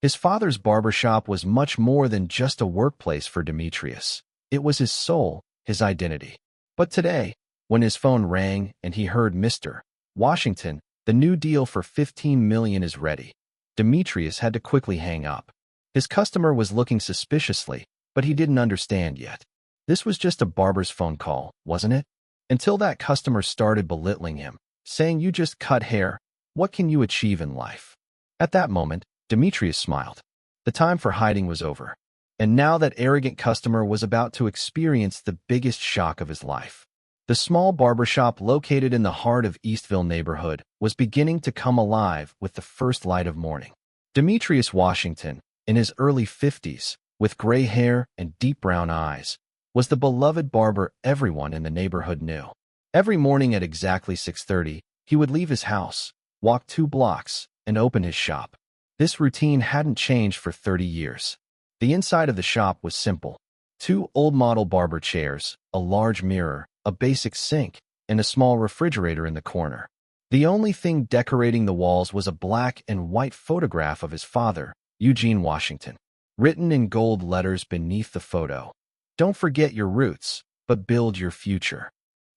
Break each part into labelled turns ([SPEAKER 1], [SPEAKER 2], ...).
[SPEAKER 1] His father's barbershop was much more than just a workplace for Demetrius. It was his soul, his identity. But today, when his phone rang and he heard Mr. Washington, the new deal for $15 million is ready, Demetrius had to quickly hang up. His customer was looking suspiciously, but he didn't understand yet. This was just a barber's phone call, wasn't it? Until that customer started belittling him, saying, "You just cut hair. What can you achieve in life?" At that moment, Demetrius smiled. The time for hiding was over. And now that arrogant customer was about to experience the biggest shock of his life. The small barbershop located in the heart of Eastville neighborhood was beginning to come alive with the first light of morning. Demetrius Washington, in his early 50s, with gray hair and deep brown eyes, was the beloved barber everyone in the neighborhood knew. Every morning at exactly 6:30, he would leave his house, walk 2 blocks, and open his shop. This routine hadn't changed for 30 years. The inside of the shop was simple. 2 old-model barber chairs, a large mirror, a basic sink, and a small refrigerator in the corner. The only thing decorating the walls was a black and white photograph of his father, Eugene Washington, written in gold letters beneath the photo. "Don't forget your roots, but build your future."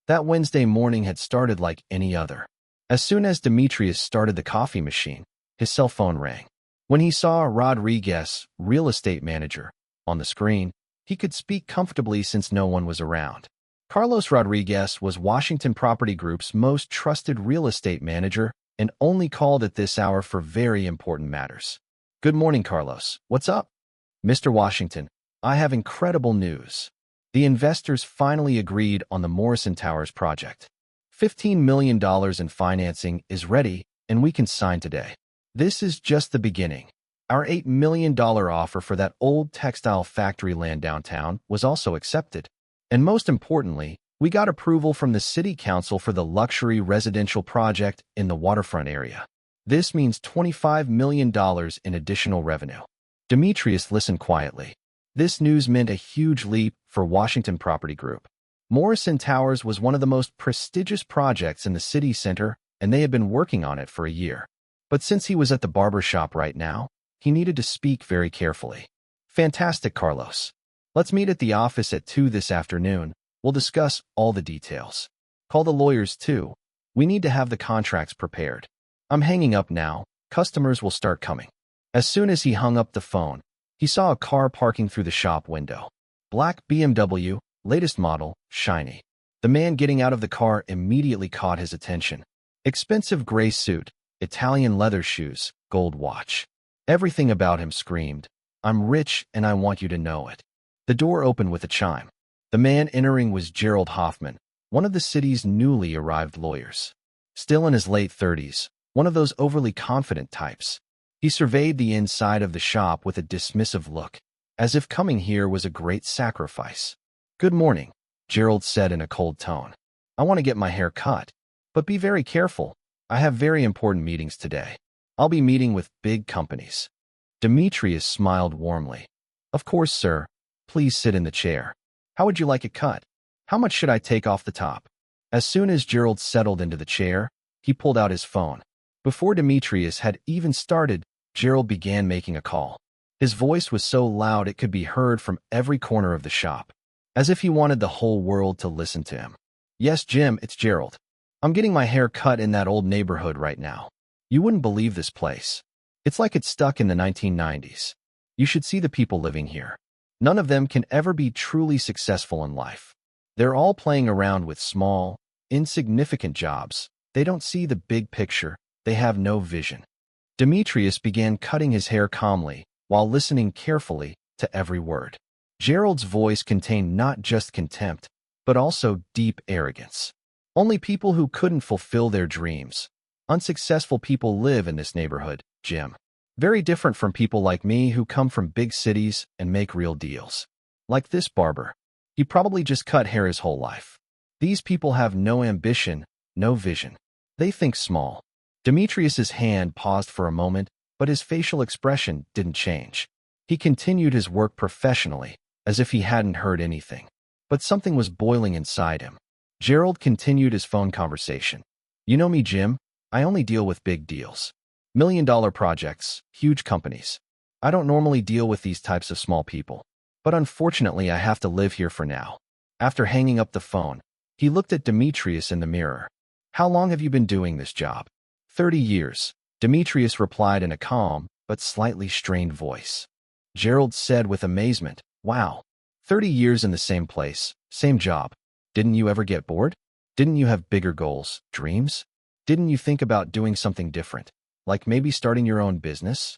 [SPEAKER 1] That Wednesday morning had started like any other. As soon as Demetrius started the coffee machine, his cell phone rang. When he saw Rodriguez, real estate manager, on the screen, he could speak comfortably since no one was around. Carlos Rodriguez was Washington Property Group's most trusted real estate manager and only called at this hour for very important matters. "Good morning, Carlos. What's up?" "Mr. Washington, I have incredible news. The investors finally agreed on the Morrison Towers project. $15 million in financing is ready, and we can sign today. This is just the beginning. Our $8 million offer for that old textile factory land downtown was also accepted. And most importantly, we got approval from the city council for the luxury residential project in the waterfront area. This means $25 million in additional revenue." Demetrius listened quietly. This news meant a huge leap for Washington Property Group. Morrison Towers was one of the most prestigious projects in the city center, and they had been working on it for a year. But since he was at the barber shop right now, he needed to speak very carefully. "Fantastic, Carlos. Let's meet at the office at 2 this afternoon. We'll discuss all the details. Call the lawyers too. We need to have the contracts prepared. I'm hanging up now. Customers will start coming." As soon as he hung up the phone, he saw a car parking through the shop window. Black BMW, latest model, shiny. The man getting out of the car immediately caught his attention. Expensive gray suit, Italian leather shoes, gold watch. Everything about him screamed, "I'm rich and I want you to know it." The door opened with a chime. The man entering was Gerald Hoffman, one of the city's newly arrived lawyers. Still in his late 30s, one of those overly confident types. He surveyed the inside of the shop with a dismissive look, as if coming here was a great sacrifice. "Good morning," Gerald said in a cold tone. "I want to get my hair cut, but be very careful. I have very important meetings today. I'll be meeting with big companies." Demetrius smiled warmly. "Of course, sir. Please sit in the chair. How would you like it cut? How much should I take off the top?" As soon as Gerald settled into the chair, he pulled out his phone. Before Demetrius had even started, Gerald began making a call. His voice was so loud it could be heard from every corner of the shop, as if he wanted the whole world to listen to him. "Yes, Jim, it's Gerald. I'm getting my hair cut in that old neighborhood right now. You wouldn't believe this place. It's like it's stuck in the 1990s. You should see the people living here. None of them can ever be truly successful in life. They're all playing around with small, insignificant jobs. They don't see the big picture. They have no vision." Demetrius began cutting his hair calmly, while listening carefully to every word. Gerald's voice contained not just contempt, but also deep arrogance. "Only people who couldn't fulfill their dreams. Unsuccessful people live in this neighborhood, Jim. Very different from people like me who come from big cities and make real deals. Like this barber. He probably just cut hair his whole life. These people have no ambition, no vision. They think small." Demetrius's hand paused for a moment, but his facial expression didn't change. He continued his work professionally, as if he hadn't heard anything. But something was boiling inside him. Gerald continued his phone conversation. "You know me, Jim. I only deal with big deals. $1 million projects, huge companies. I don't normally deal with these types of small people, but unfortunately I have to live here for now. After hanging up the phone, he looked at Demetrius in the mirror. How long have you been doing this job? 30 years, Demetrius replied in a calm but slightly strained voice. Gerald said with amazement, wow, 30 years in the same place, same job. Didn't you ever get bored? Didn't you have bigger goals, dreams? Didn't you think about doing something different, like maybe starting your own business?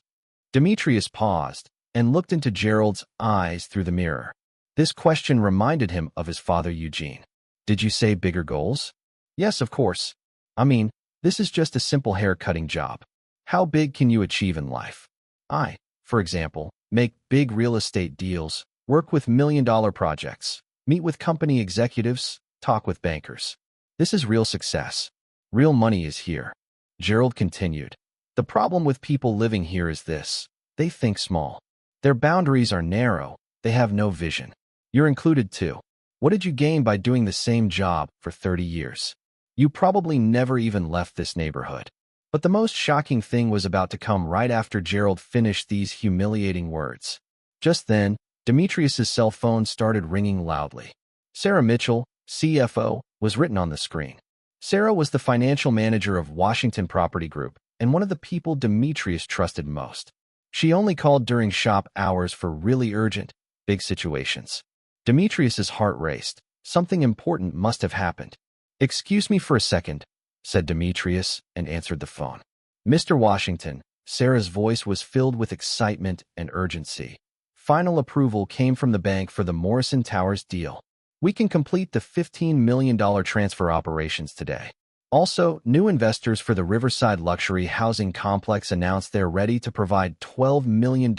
[SPEAKER 1] Demetrius paused and looked into Gerald's eyes through the mirror. This question reminded him of his father Eugene. Did you say bigger goals? Yes, of course. I mean, this is just a simple hair-cutting job. How big can you achieve in life? I, for example, make big real estate deals, work with million-dollar projects, meet with company executives, talk with bankers. This is real success. Real money is here. Gerald continued. The problem with people living here is this. They think small. Their boundaries are narrow. They have no vision. You're included too. What did you gain by doing the same job for 30 years? You probably never even left this neighborhood. But the most shocking thing was about to come right after Gerald finished these humiliating words. Just then, Demetrius's cell phone started ringing loudly. Sarah Mitchell, CFO, was written on the screen. Sarah was the financial manager of Washington Property Group and one of the people Demetrius trusted most. She only called during shop hours for really urgent, big situations. Demetrius's heart raced. Something important must have happened. Excuse me for a second, said Demetrius and answered the phone. Mr. Washington, Sarah's voice was filled with excitement and urgency. Final approval came from the bank for the Morrison Towers deal. We can complete the $15 million transfer operations today. Also, new investors for the Riverside Luxury Housing Complex announced they're ready to provide $12 million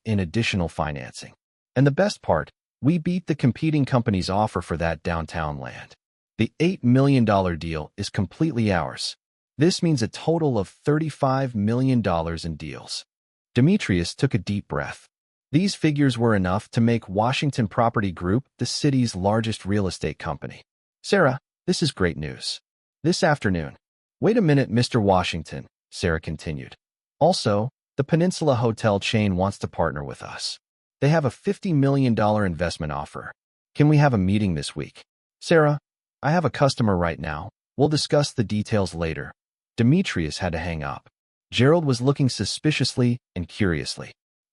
[SPEAKER 1] in additional financing. And the best part, we beat the competing company's offer for that downtown land. The $8 million deal is completely ours. This means a total of $35 million in deals. Demetrius took a deep breath. These figures were enough to make Washington Property Group the city's largest real estate company. Sarah, this is great news. This afternoon. Wait a minute, Mr. Washington, Sarah continued. Also, the Peninsula Hotel chain wants to partner with us. They have a $50 million investment offer. Can we have a meeting this week? Sarah, I have a customer right now. We'll discuss the details later. Demetrius had to hang up. Gerald was looking suspiciously and curiously.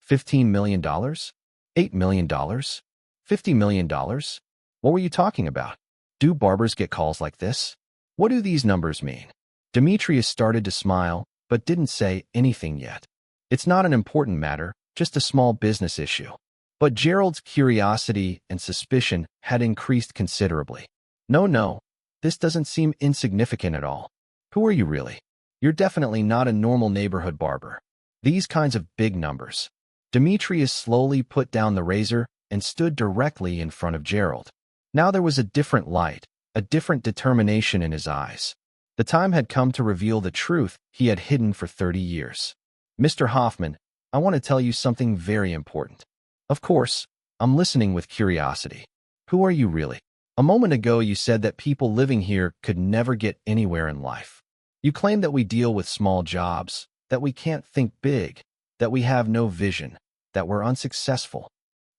[SPEAKER 1] $15 million? $8 million? $50 million? What were you talking about? Do barbers get calls like this? What do these numbers mean? Demetrius started to smile, but didn't say anything yet. It's not an important matter, just a small business issue. But Gerald's curiosity and suspicion had increased considerably. No, this doesn't seem insignificant at all. Who are you really? You're definitely not a normal neighborhood barber. These kinds of big numbers. Demetrius slowly put down the razor and stood directly in front of Gerald. Now there was a different light, a different determination in his eyes. The time had come to reveal the truth he had hidden for 30 years. Mr. Hoffman, I want to tell you something very important. Of course, I'm listening with curiosity. Who are you really? A moment ago you said that people living here could never get anywhere in life. You claim that we deal with small jobs, that we can't think big, that we have no vision, that we're unsuccessful.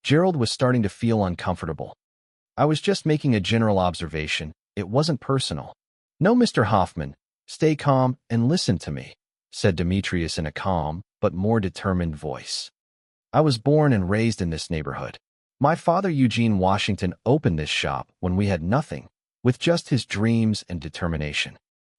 [SPEAKER 1] Gerald was starting to feel uncomfortable. I was just making a general observation. It wasn't personal. No, Mr. Hoffman, stay calm and listen to me, said Demetrius in a calm but more determined voice. I was born and raised in this neighborhood. My father Eugene Washington opened this shop when we had nothing, with just his dreams and determination.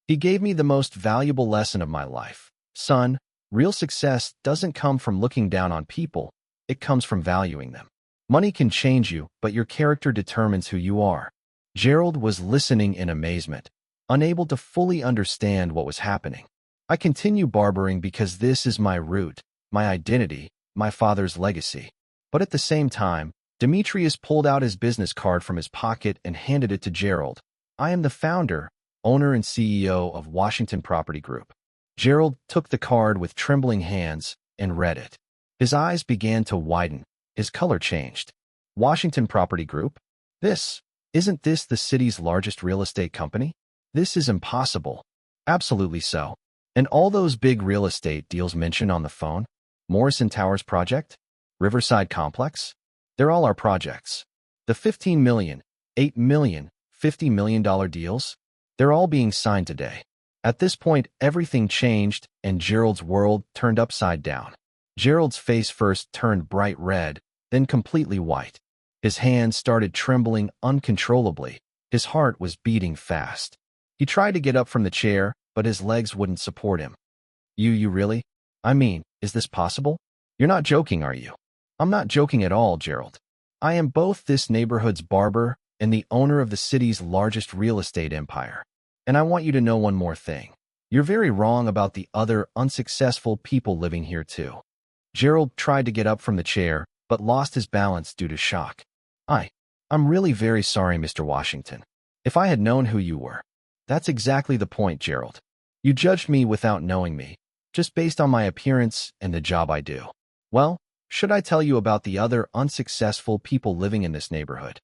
[SPEAKER 1] He gave me the most valuable lesson of my life. Son, real success doesn't come from looking down on people, it comes from valuing them. Money can change you, but your character determines who you are. Gerald was listening in amazement, unable to fully understand what was happening. I continue barbering because this is my root, my identity, my father's legacy. But at the same time, Demetrius pulled out his business card from his pocket and handed it to Gerald. I am the founder, owner and CEO of Washington Property Group. Gerald took the card with trembling hands and read it. His eyes began to widen. His color changed. Washington Property Group? Isn't this the city's largest real estate company? This is impossible. Absolutely so. And all those big real estate deals mentioned on the phone? Morrison Towers project? Riverside Complex? They're all our projects. The 15 million, 8 million, $50 million deals? They're all being signed today. At this point, everything changed and Gerald's world turned upside down. Gerald's face first turned bright red, then completely white. His hands started trembling uncontrollably. His heart was beating fast. He tried to get up from the chair, but his legs wouldn't support him. You really? I mean, is this possible? You're not joking, are you? I'm not joking at all, Gerald. I am both this neighborhood's barber and the owner of the city's largest real estate empire. And I want you to know one more thing. You're very wrong about the other unsuccessful people living here too. Gerald tried to get up from the chair, but lost his balance due to shock. I'm really very sorry, Mr. Washington. If I had known who you were. That's exactly the point, Gerald. You judged me without knowing me, just based on my appearance and the job I do. Well, should I tell you about the other unsuccessful people living in this neighborhood?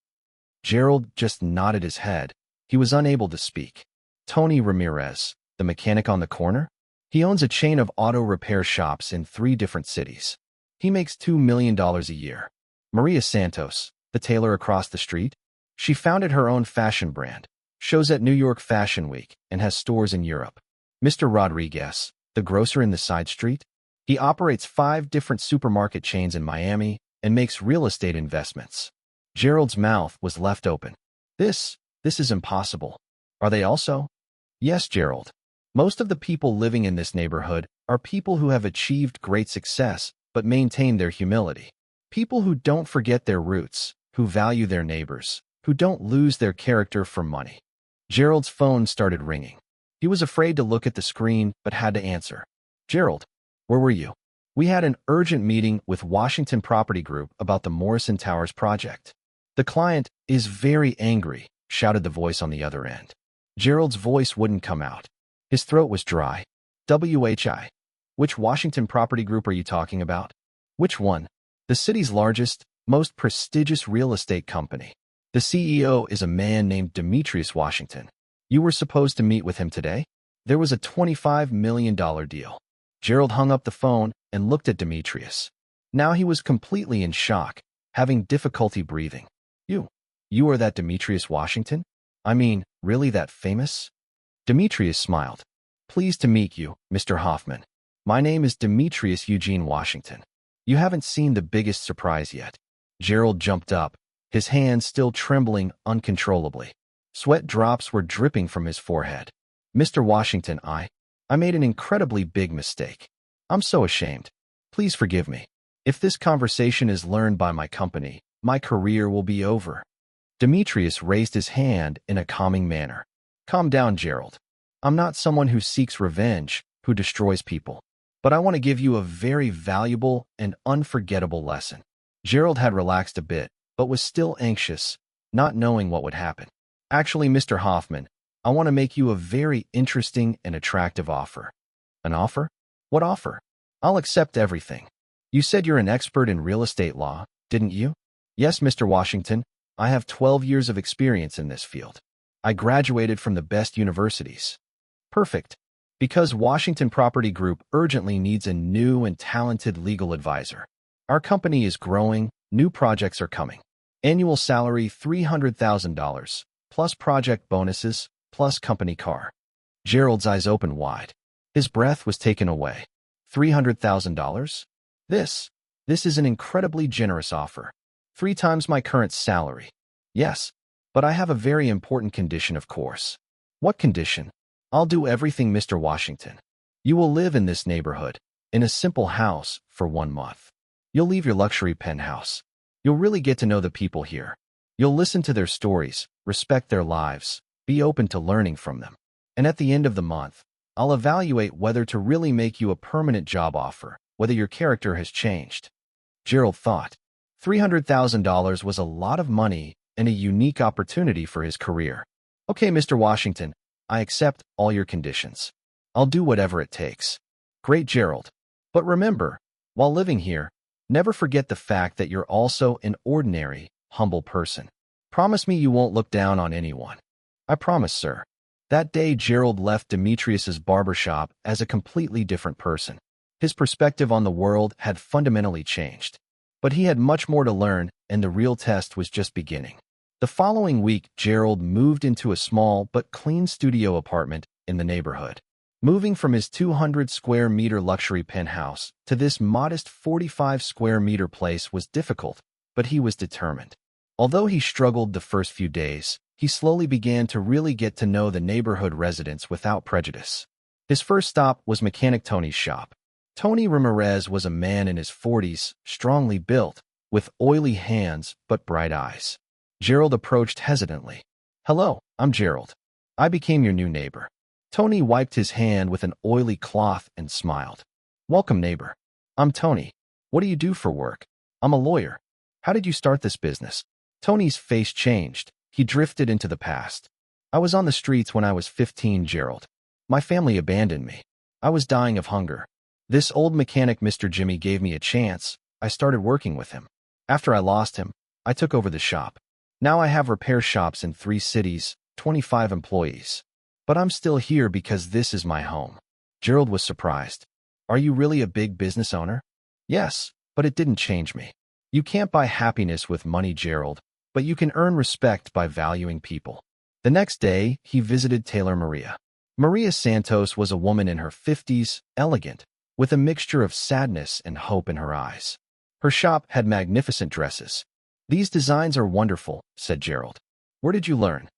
[SPEAKER 1] Gerald just nodded his head. He was unable to speak. Tony Ramirez, the mechanic on the corner? He owns a chain of auto repair shops in 3 different cities. He makes $2 million a year. Maria Santos, the tailor across the street? She founded her own fashion brand, shows at New York Fashion Week, and has stores in Europe. Mr. Rodriguez, the grocer in the side street? He operates 5 different supermarket chains in Miami and makes real estate investments. Gerald's mouth was left open. This is impossible. Are they also? Yes, Gerald. Most of the people living in this neighborhood are people who have achieved great success but maintain their humility. People who don't forget their roots, who value their neighbors, who don't lose their character for money. Gerald's phone started ringing. He was afraid to look at the screen but had to answer. Gerald, where were you? We had an urgent meeting with Washington Property Group about the Morrison Towers project. The client is very angry, shouted the voice on the other end. Gerald's voice wouldn't come out. His throat was dry. WHI. Which Washington Property Group are you talking about? Which one? The city's largest, most prestigious real estate company. The CEO is a man named Demetrius Washington. You were supposed to meet with him today? There was a $25 million deal. Gerald hung up the phone and looked at Demetrius. Now he was completely in shock, having difficulty breathing. You are that Demetrius Washington? I mean, really that famous? Demetrius smiled. Pleased to meet you, Mr. Hoffman. My name is Demetrius Eugene Washington. You haven't seen the biggest surprise yet. Gerald jumped up, his hands still trembling uncontrollably. Sweat drops were dripping from his forehead. Mr. Washington, I made an incredibly big mistake. I'm so ashamed. Please forgive me. If this conversation is learned by my company, my career will be over. Demetrius raised his hand in a calming manner. Calm down, Gerald. I'm not someone who seeks revenge, who destroys people. But I want to give you a very valuable and unforgettable lesson. Gerald had relaxed a bit, but was still anxious, not knowing what would happen. Actually, Mr. Hoffman, I want to make you a very interesting and attractive offer. An offer? What offer? I'll accept everything. You said you're an expert in real estate law, didn't you? Yes, Mr. Washington. I have 12 years of experience in this field. I graduated from the best universities. Perfect. Because Washington Property Group urgently needs a new and talented legal advisor. Our company is growing, new projects are coming. Annual salary $300,000, plus project bonuses, plus company car. Gerald's eyes opened wide. His breath was taken away. $300,000? This is an incredibly generous offer. 3 times my current salary. Yes, but I have a very important condition, of course. What condition? I'll do everything, Mr. Washington. You will live in this neighborhood, in a simple house, for 1 month. You'll leave your luxury penthouse. You'll really get to know the people here. You'll listen to their stories, respect their lives, be open to learning from them. And at the end of the month, I'll evaluate whether to really make you a permanent job offer, whether your character has changed. Gerald thought. $300,000 was a lot of money and a unique opportunity for his career. Okay, Mr. Washington, I accept all your conditions. I'll do whatever it takes. Great, Gerald. But remember, while living here, never forget the fact that you're also an ordinary, humble person. Promise me you won't look down on anyone. I promise, sir. That day, Gerald left Demetrius's barbershop as a completely different person. His perspective on the world had fundamentally changed. But he had much more to learn, and the real test was just beginning. The following week, Gerald moved into a small but clean studio apartment in the neighborhood. Moving from his 200-square-meter luxury penthouse to this modest 45-square-meter place was difficult, but he was determined. Although he struggled the first few days, he slowly began to really get to know the neighborhood residents without prejudice. His first stop was Mechanic Tony's shop. Tony Ramirez was a man in his 40s, strongly built, with oily hands but bright eyes. Gerald approached hesitantly. "Hello, I'm Gerald. I became your new neighbor." Tony wiped his hand with an oily cloth and smiled. "Welcome, neighbor. I'm Tony. What do you do for work?" "I'm a lawyer." "How did you start this business?" Tony's face changed. He drifted into the past. "I was on the streets when I was 15, Gerald. My family abandoned me. I was dying of hunger. This old mechanic, Mr. Jimmy, gave me a chance. I started working with him. After I lost him, I took over the shop. Now I have repair shops in 3 cities, 25 employees. But I'm still here because this is my home." Gerald was surprised. "Are you really a big business owner?" "Yes, but it didn't change me. You can't buy happiness with money, Gerald, but you can earn respect by valuing people." The next day, he visited Taylor Maria. Maria Santos was a woman in her 50s, elegant, with a mixture of sadness and hope in her eyes. Her shop had magnificent dresses. "These designs are wonderful," said Gerald. "Where did you learn?"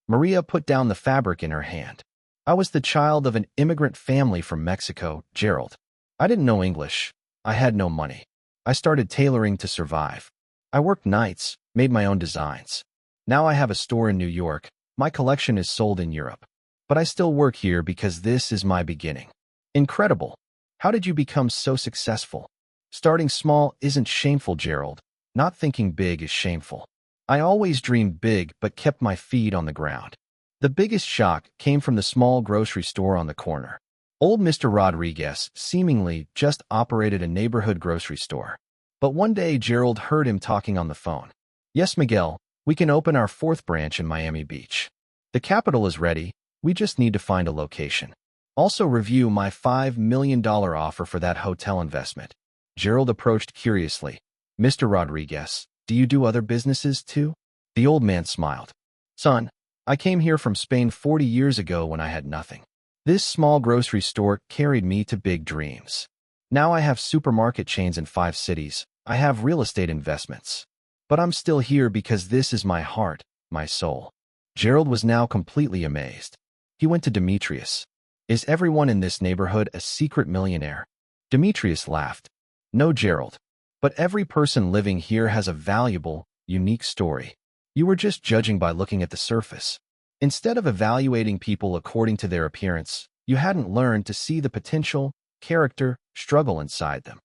[SPEAKER 1] Maria put down the fabric in her hand. "I was the child of an immigrant family from Mexico, Gerald. I didn't know English. I had no money. I started tailoring to survive. I worked nights, made my own designs. Now I have a store in New York. My collection is sold in Europe. But I still work here because this is my beginning." "Incredible. How did you become so successful?" "Starting small isn't shameful, Gerald. Not thinking big is shameful. I always dreamed big but kept my feet on the ground." The biggest shock came from the small grocery store on the corner. Old Mr. Rodriguez seemingly just operated a neighborhood grocery store. But one day Gerald heard him talking on the phone. "Yes, Miguel, we can open our 4th branch in Miami Beach. The capital is ready. We just need to find a location. Also review my $5 million offer for that hotel investment." Gerald approached curiously. "Mr. Rodriguez, do you do other businesses too?" The old man smiled. "Son, I came here from Spain 40 years ago when I had nothing. This small grocery store carried me to big dreams. Now I have supermarket chains in 5 cities. I have real estate investments. But I'm still here because this is my heart, my soul." Gerald was now completely amazed. He went to Demetrius. "Is everyone in this neighborhood a secret millionaire?" Demetrius laughed. "No, Gerald. But every person living here has a valuable, unique story. You were just judging by looking at the surface. Instead of evaluating people according to their appearance, you hadn't learned to see the potential, character, struggle inside them.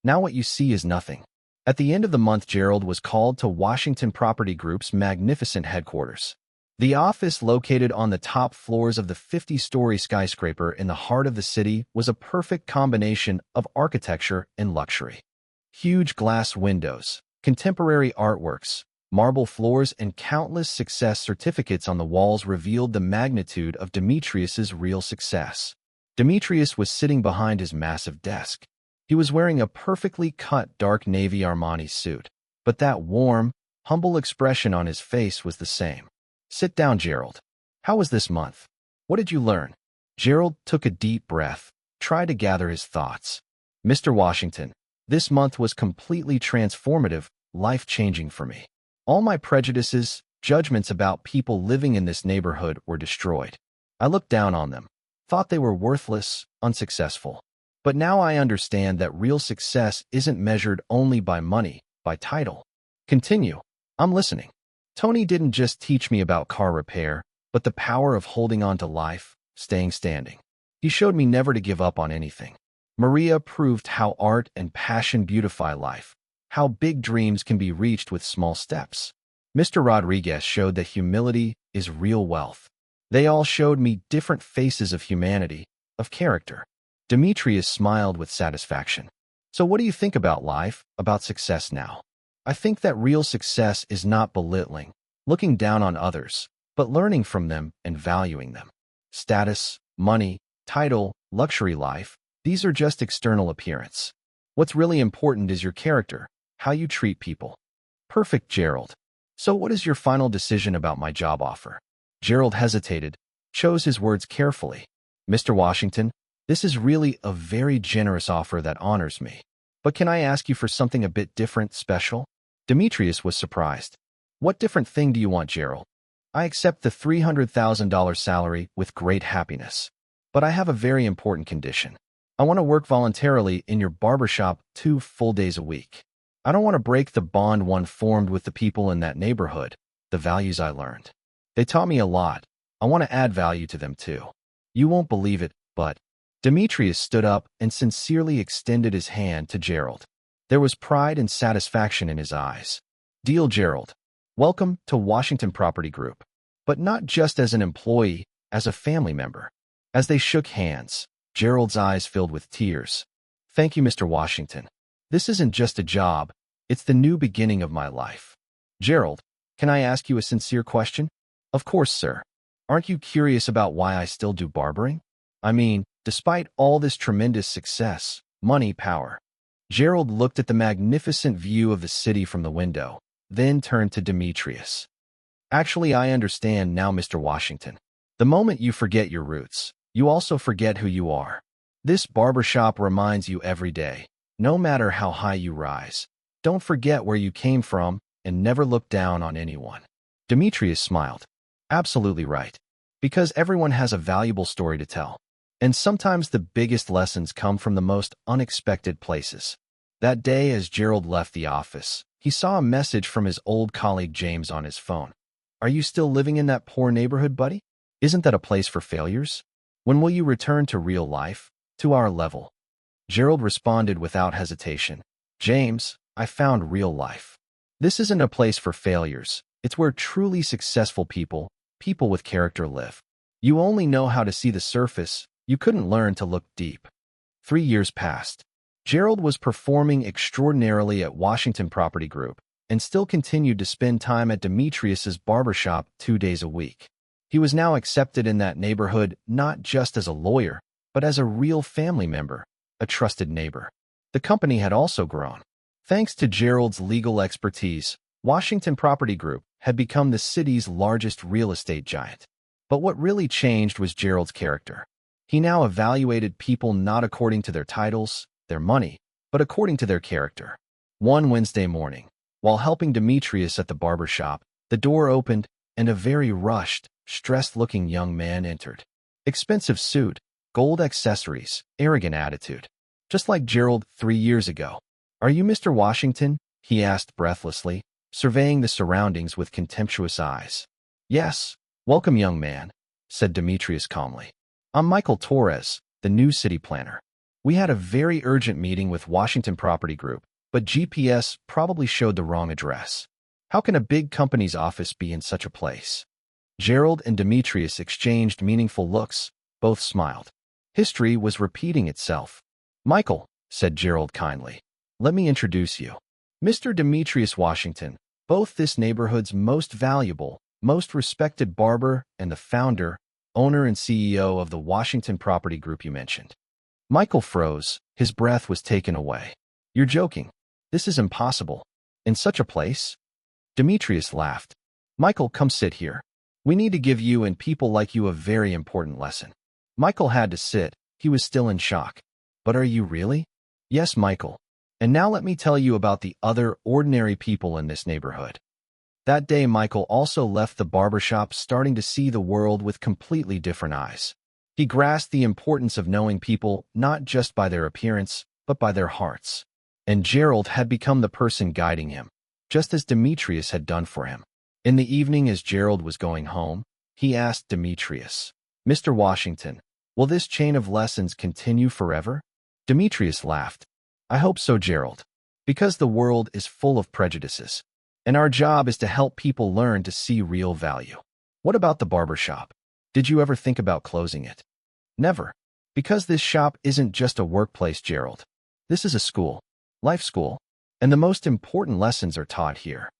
[SPEAKER 1] Now what you see is nothing." At the end of the month, Gerald was called to Washington Property Group's magnificent headquarters. The office, located on the top floors of the 50-story skyscraper in the heart of the city, was a perfect combination of architecture and luxury. Huge glass windows, contemporary artworks, marble floors, and countless success certificates on the walls revealed the magnitude of Demetrius's real success. Demetrius was sitting behind his massive desk. He was wearing a perfectly cut dark navy Armani suit, but that warm, humble expression on his face was the same. "Sit down, Gerald. How was this month? What did you learn?" Gerald took a deep breath, tried to gather his thoughts. "Mr. Washington, this month was completely transformative, life-changing for me. All my prejudices, judgments about people living in this neighborhood were destroyed. I looked down on them, thought they were worthless, unsuccessful. But now I understand that real success isn't measured only by money, by title." "Continue. I'm listening." "Tony didn't just teach me about car repair, but the power of holding on to life, staying standing. He showed me never to give up on anything. Maria proved how art and passion beautify life, how big dreams can be reached with small steps. Mr. Rodriguez showed that humility is real wealth. They all showed me different faces of humanity, of character." Demetrius smiled with satisfaction. "So what do you think about life, about success now?" "I think that real success is not belittling, looking down on others, but learning from them and valuing them. Status, money, title, luxury life, These are just external appearance. What's really important is your character, how you treat people. Perfect, Gerald. So what is your final decision about my job offer? Gerald hesitated, chose his words carefully. Mr. Washington, this is really a very generous offer that honors me. But can I ask you for something a bit different, special? Demetrius was surprised. What different thing do you want, Gerald? I accept the $300,000 salary with great happiness. But I have a very important condition. I want to work voluntarily in your barbershop 2 full days a week. I don't want to break the bond one formed with the people in that neighborhood, the values I learned. They taught me a lot. I want to add value to them too. You won't believe it, but Demetrius stood up and sincerely extended his hand to Gerald. There was pride and satisfaction in his eyes. Deal, Gerald. Welcome to Washington Property Group. But not just as an employee, as a family member. As they shook hands, Gerald's eyes filled with tears. Thank you, Mr. Washington. This isn't just a job, it's the new beginning of my life. Gerald, can I ask you a sincere question? Of course, sir. Aren't you curious about why I still do barbering? I mean, despite all this tremendous success, money, power. Gerald looked at the magnificent view of the city from the window, then turned to Demetrius. Actually, I understand now, Mr. Washington. The moment you forget your roots, you also forget who you are. This barbershop reminds you every day, no matter how high you rise. Don't forget where you came from and never look down on anyone. Demetrius smiled. Absolutely right. Because everyone has a valuable story to tell. And sometimes the biggest lessons come from the most unexpected places. That day, as Gerald left the office, he saw a message from his old colleague James on his phone. Are you still living in that poor neighborhood, buddy? Isn't that a place for failures? When will you return to real life, to our level? Gerald responded without hesitation. James, I found real life. This isn't a place for failures. It's where truly successful people with character live. You only know how to see the surface. You couldn't learn to look deep. 3 years passed. Gerald was performing extraordinarily at Washington Property Group and still continued to spend time at Demetrius's barbershop 2 days a week. He was now accepted in that neighborhood not just as a lawyer, but as a real family member, a trusted neighbor. The company had also grown. Thanks to Gerald's legal expertise, Washington Property Group had become the city's largest real estate giant. But what really changed was Gerald's character. He now evaluated people not according to their titles, their money, but according to their character. One Wednesday morning, while helping Demetrius at the barber shop, the door opened and a very rushed, stressed-looking young man entered. Expensive suit, gold accessories, arrogant attitude. Just like Gerald 3 years ago. Are you Mr. Washington? He asked breathlessly, surveying the surroundings with contemptuous eyes. Yes. Welcome, young man, said Demetrius calmly. I'm Michael Torres, the new city planner. We had a very urgent meeting with Washington Property Group, but GPS probably showed the wrong address. How can a big company's office be in such a place? Gerald and Demetrius exchanged meaningful looks. Both smiled. History was repeating itself. Michael, said Gerald kindly, let me introduce you. Mr. Demetrius Washington, both this neighborhood's most valuable, most respected barber and the founder, owner and CEO of the Washington Property Group you mentioned. Michael froze. His breath was taken away. You're joking. This is impossible. In such a place? Demetrius laughed. Michael, come sit here. We need to give you and people like you a very important lesson. Michael had to sit. He was still in shock. But are you really? Yes, Michael. And now let me tell you about the other ordinary people in this neighborhood. That day, Michael also left the barbershop starting to see the world with completely different eyes. He grasped the importance of knowing people not just by their appearance, but by their hearts. And Gerald had become the person guiding him, just as Demetrius had done for him. In the evening, as Gerald was going home, he asked Demetrius, Mr. Washington, will this chain of lessons continue forever? Demetrius laughed. I hope so, Gerald. Because the world is full of prejudices. And our job is to help people learn to see real value. What about the barbershop? Did you ever think about closing it? Never. Because this shop isn't just a workplace, Gerald. This is a school, life school, and the most important lessons are taught here.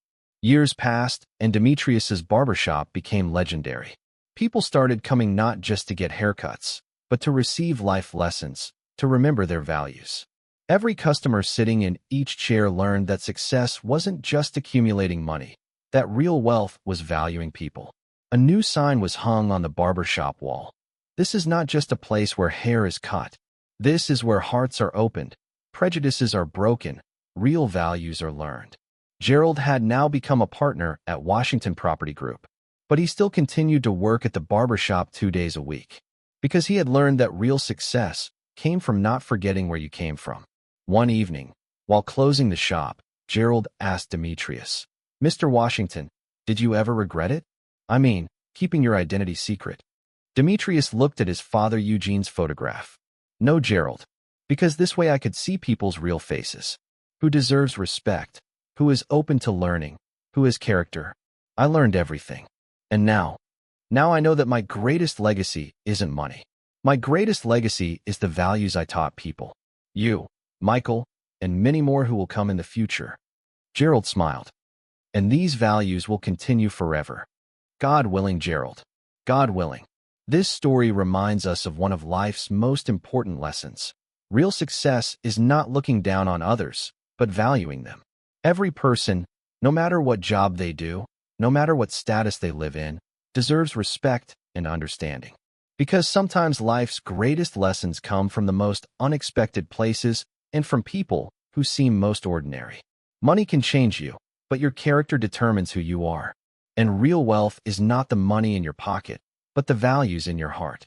[SPEAKER 1] Years passed, and Demetrius's barbershop became legendary. People started coming not just to get haircuts, but to receive life lessons, to remember their values. Every customer sitting in each chair learned that success wasn't just accumulating money, that real wealth was valuing people. A new sign was hung on the barbershop wall. This is not just a place where hair is cut. This is where hearts are opened, prejudices are broken, real values are learned. Gerald had now become a partner at Washington Property Group, but he still continued to work at the barbershop 2 days a week, because he had learned that real success came from not forgetting where you came from. One evening, while closing the shop, Gerald asked Demetrius, "Mr. Washington, did you ever regret it? I mean, keeping your identity secret." Demetrius looked at his father Eugene's photograph. "No, Gerald, because this way I could see people's real faces. Who deserves respect, who is open to learning, who has character. I learned everything. And now I know that my greatest legacy isn't money. My greatest legacy is the values I taught people. You, Michael, and many more who will come in the future." Gerald smiled. "And these values will continue forever. God willing, Gerald. God willing." This story reminds us of one of life's most important lessons. Real success is not looking down on others, but valuing them. Every person, no matter what job they do, no matter what status they live in, deserves respect and understanding. Because sometimes life's greatest lessons come from the most unexpected places and from people who seem most ordinary. Money can change you, but your character determines who you are. And real wealth is not the money in your pocket, but the values in your heart.